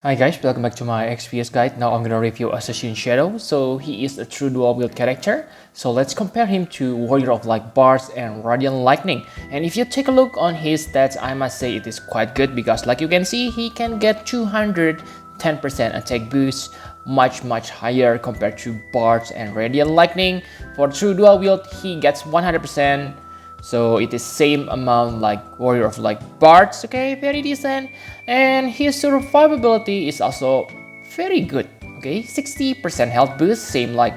Hi guys, welcome back to my XPS guide. Now I'm gonna review Assassin Shadow. So he is a true dual wield character. So let's compare him to Warrior of Light Bards and Radiant Lightning. And if you take a look on his stats, I must say it is quite good because like you can see, he can get 210% attack boost, much higher compared to Bards and Radiant Lightning. For true dual wield, he gets 100%. So it is same amount like Warrior of Light Bards, okay, very decent. And his survivability is also very good, okay, 60% health boost, same like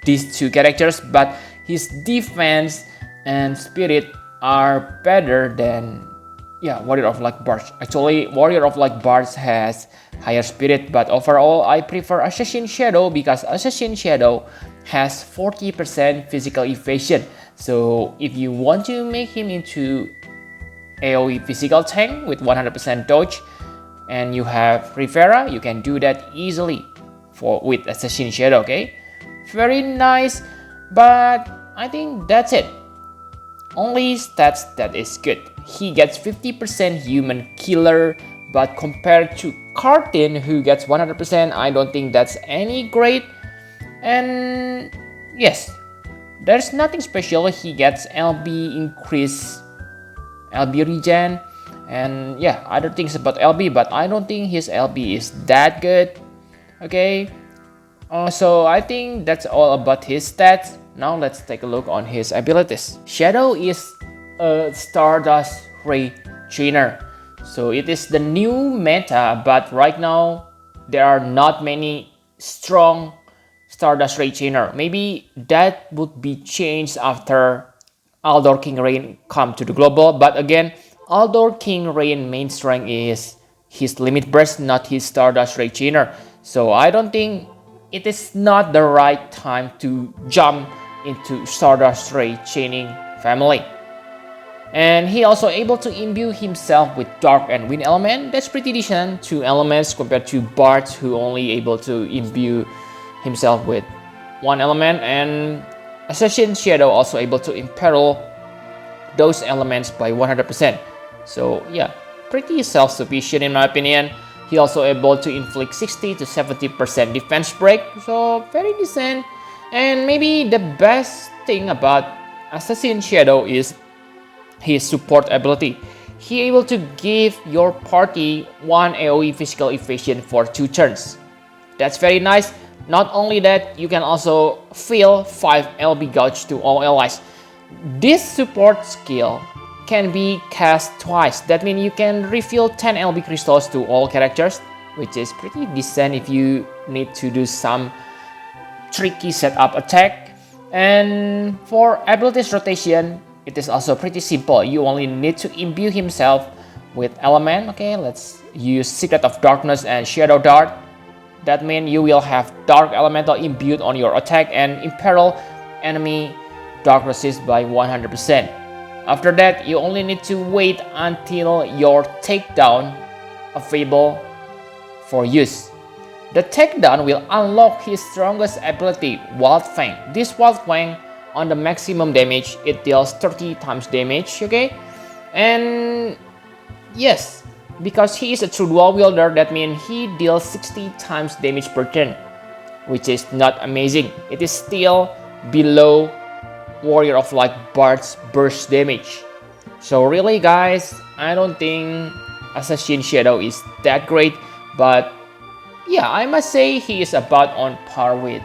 these two characters, but his defense and spirit are better than Warrior of Light Bards. Actually, Warrior of Light Bards has higher spirit, but overall I prefer Assassin Shadow because Assassin Shadow has 40% physical evasion. So if you want to make him into AoE physical tank with 100% dodge and you have Rivera, you can do that easily with Assassin Shadow, okay? Very nice, but I think that's it. Only stats that is good. He gets 50% human killer, but compared to Cartin who gets 100%, I don't think that's any great. And yes, there's nothing special. He gets LB increase, LB regen, and yeah, other things about LB, but I don't think his LB is that good. Okay, so I think that's all about his stats. Now let's take a look on his abilities. Shadow is a Stardust Ray Trainer. So it is the new meta, but right now there are not many strong Stardust Ray Trainer. Maybe that would be changed after Aldor King Rain come to the global. But again, Aldor King Rain main strength is his limit burst, not his Stardust Ray Trainer. So I don't think it is not the right time to jump into Stardust Ray Chaining family. And he also able to imbue himself with Dark and Wind element. That's pretty decent, 2 elements compared to Bards who only able to imbue himself with 1 element, and Assassin Shadow also able to imperil those elements by 100%. So yeah, pretty self-sufficient in my opinion. He also able to inflict 60 to 70% defense break, so very decent. And maybe the best thing about Assassin Shadow is his support ability. He able to give your party 1 AoE physical evasion for 2 turns. That's very nice. Not only that, you can also fill 5 LB gouge to all allies. This support skill can be cast twice. That means you can refill 10 LB crystals to all characters, which is pretty decent if you need to do some tricky setup attack. And for abilities rotation, it is also pretty simple. You only need to imbue himself with element. Okay, let's use Secret of Darkness and Shadow Dart. That means you will have Dark Elemental imbued on your attack and imperil enemy Dark Resist by 100%. After that, you only need to wait until your takedown available for use. The takedown will unlock his strongest ability, Wild Fang. This Wild Fang, on the maximum damage, it deals 30 times damage, okay? And yes, because he is a true dual wielder, that means he deals 60 times damage per turn, which is not amazing. It is still below Warrior of Light Bard's burst damage. So really guys, I don't think Assassin Shadow is that great, but yeah, I must say he is about on par with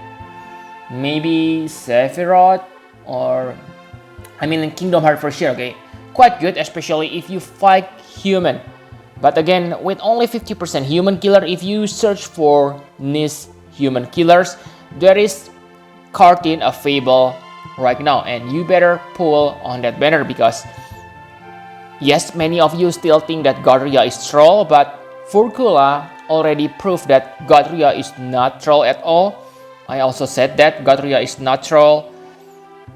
maybe Sephiroth or Kingdom Hearts for sure, okay? Quite good, especially if you fight human. But again, with only 50% human killer, if you search for niche human killers, there is Cartin of Fable right now, and you better pull on that banner because yes, many of you still think that Godria is troll, but Furkula already proved that Godria is not troll at all. I also said that Godria is not troll.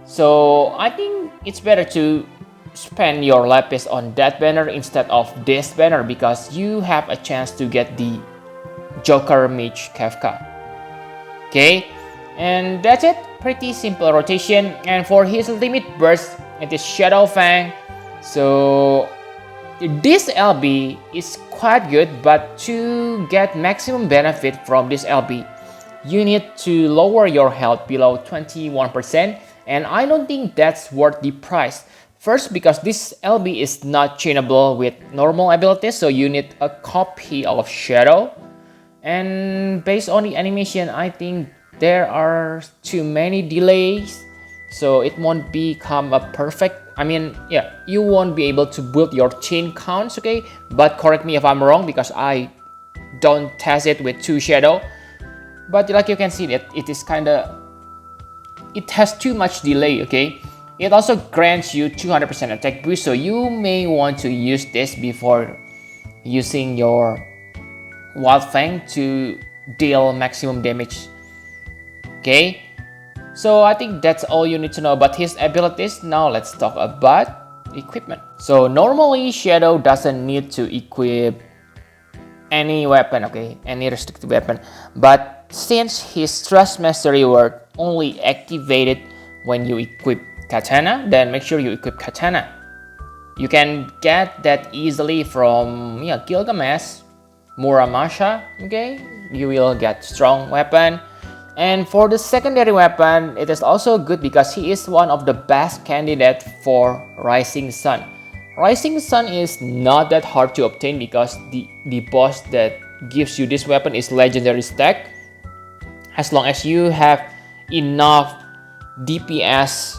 So I think it's better to spend your lapis on that banner instead of this banner because you have a chance to get the Joker Mage Kafka. Okay, and that's it. Pretty simple rotation. And for his limit burst, it is Shadow Fang. So this LB is quite good, but to get maximum benefit from this LB, you need to lower your health below 21%, and I don't think that's worth the price. First, because this LB is not chainable with normal abilities, so you need a copy of Shadow. And based on the animation, I think there are too many delays, so it won't become a perfect, yeah, you won't be able to build your chain counts, okay? But correct me if I'm wrong, because I don't test it with 2 Shadow. But like you can see that it has too much delay, okay? It also grants you 200% attack boost, so you may want to use this before using your Wild Fang to deal maximum damage. Okay, so I think that's all you need to know about his abilities. Now let's talk about equipment. So normally Shadow doesn't need to equip any weapon, okay, any restricted weapon, but since his Trust Mastery word only activated when you equip Katana, then make sure you equip Katana. You can get that easily from Gilgamesh, Muramasha, okay? You will get strong weapon. And for the secondary weapon, it is also good because he is one of the best candidate for Rising Sun. Rising Sun is not that hard to obtain because the boss that gives you this weapon is legendary stack. As long as you have enough DPS,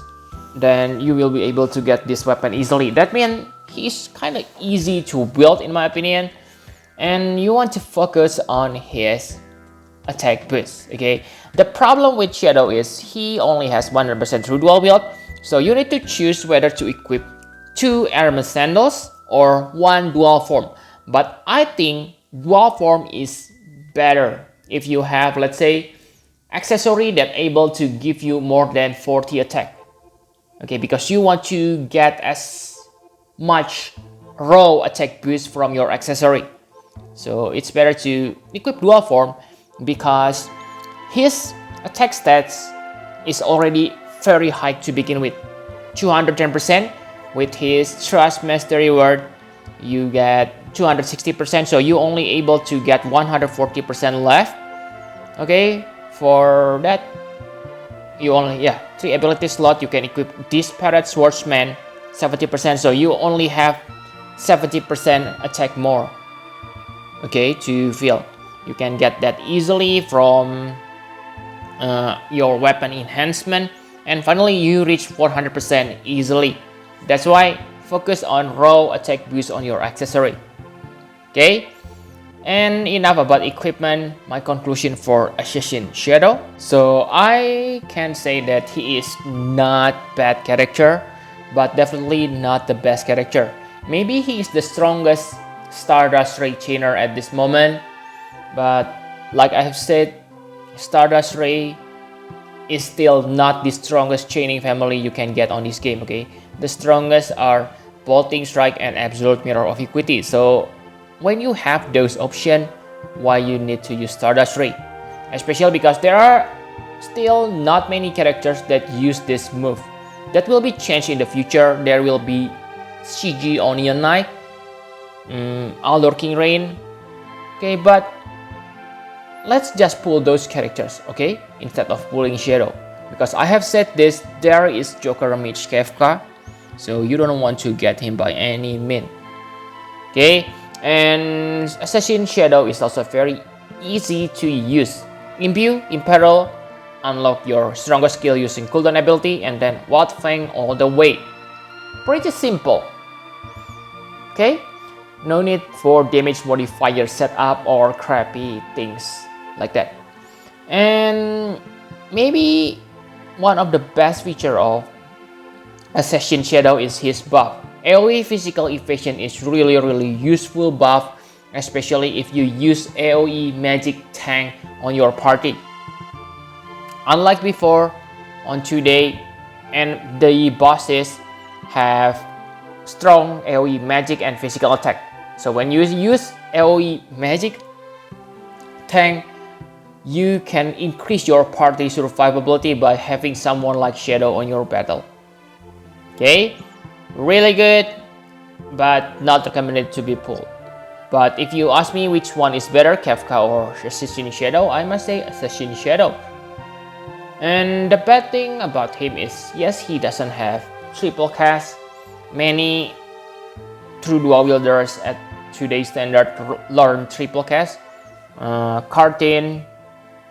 then you will be able to get this weapon easily. That means he's kind of easy to build in my opinion, and you want to focus on his attack boost, okay? The problem with Shadow is he only has 100% true dual wield, so you need to choose whether to equip 2 armor sandals or 1 dual form. But I think dual form is better if you have, let's say, accessory that able to give you more than 40 attack, okay? Because you want to get as much raw attack boost from your accessory. So it's better to equip dual form because his attack stats is already very high to begin with, 210%. With his Trust Mastery word, you get 260%, so you only able to get 140% left, okay? For that, you only 3 ability slot. You can equip Disparate Swordsman 70%, so you only have 70% attack more, okay, to fill. You can get that easily from your weapon enhancement, and finally you reach 400% easily. That's why focus on raw attack boost on your accessory, okay? And enough about equipment. My conclusion for Assassin Shadow. So I can say that he is not bad character, but definitely not the best character. Maybe he is the strongest Stardust Ray chainer at this moment, but like I have said, Stardust Ray is still not the strongest chaining family you can get on this game, okay? The strongest are Bolting Strike and Absolute Mirror of Equity. So when you have those options, why you need to use Stardust Ray? Especially because there are still not many characters that use this move. That will be changed in the future. There will be CG Onion Knight, Aldor King Rain, okay? But let's just pull those characters, okay, instead of pulling Shadow, because I have said this, there is Joker Mage Kefka, so you don't want to get him by any means, okay? And Assassin Shadow is also very easy to use. Imbue, Imperil, unlock your strongest skill using cooldown ability, and then Wild Fang all the way. Pretty simple, okay? No need for damage modifier setup or crappy things like that. And maybe one of the best feature of Assassin Shadow is his buff. AoE physical evasion is really useful buff, especially if you use AoE magic tank on your party. Unlike before, on today, and the bosses have strong AoE magic and physical attack. So when you use AoE magic tank, you can increase your party survivability by having someone like Shadow on your battle. Okay, really good. but not recommended to be pulled. But if you ask me which one is better, Kefka or Assassin's Shadow, I must say Assassin's Shadow. And the bad thing about him is, yes, he doesn't have triple cast. Many true dual wielders at today's standard learn triple cast. Cartin,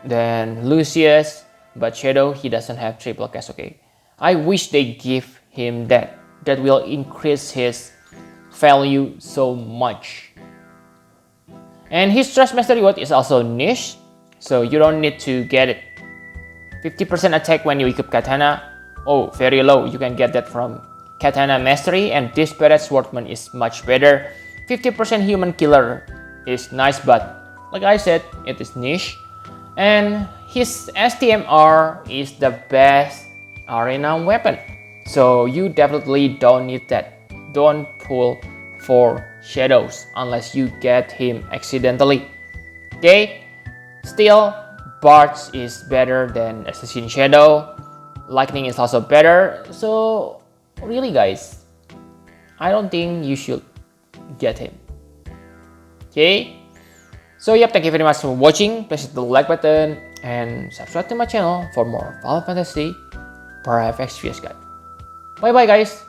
then Lucius, but Shadow, he doesn't have triple cast. Okay, I wish they give him that. That will increase his value so much. And his Trust Mastery What is also niche, so you don't need to get it. 50% attack when you equip Katana. Oh, very low. You can get that from Katana Mastery, and Disparate Swordsman is much better. 50% Human Killer is nice, but like I said, it is niche. And his STMR is the best arena weapon. So you definitely don't need that. Don't pull for Shadows unless you get him accidentally. Okay? Still, Bards is better than Assassin Shadow. Lightning is also better. So really guys, I don't think you should get him. Okay? So yep, thank you very much for watching. Please hit the like button and subscribe to my channel for more Final Fantasy Brave XPS guide. Bye bye guys.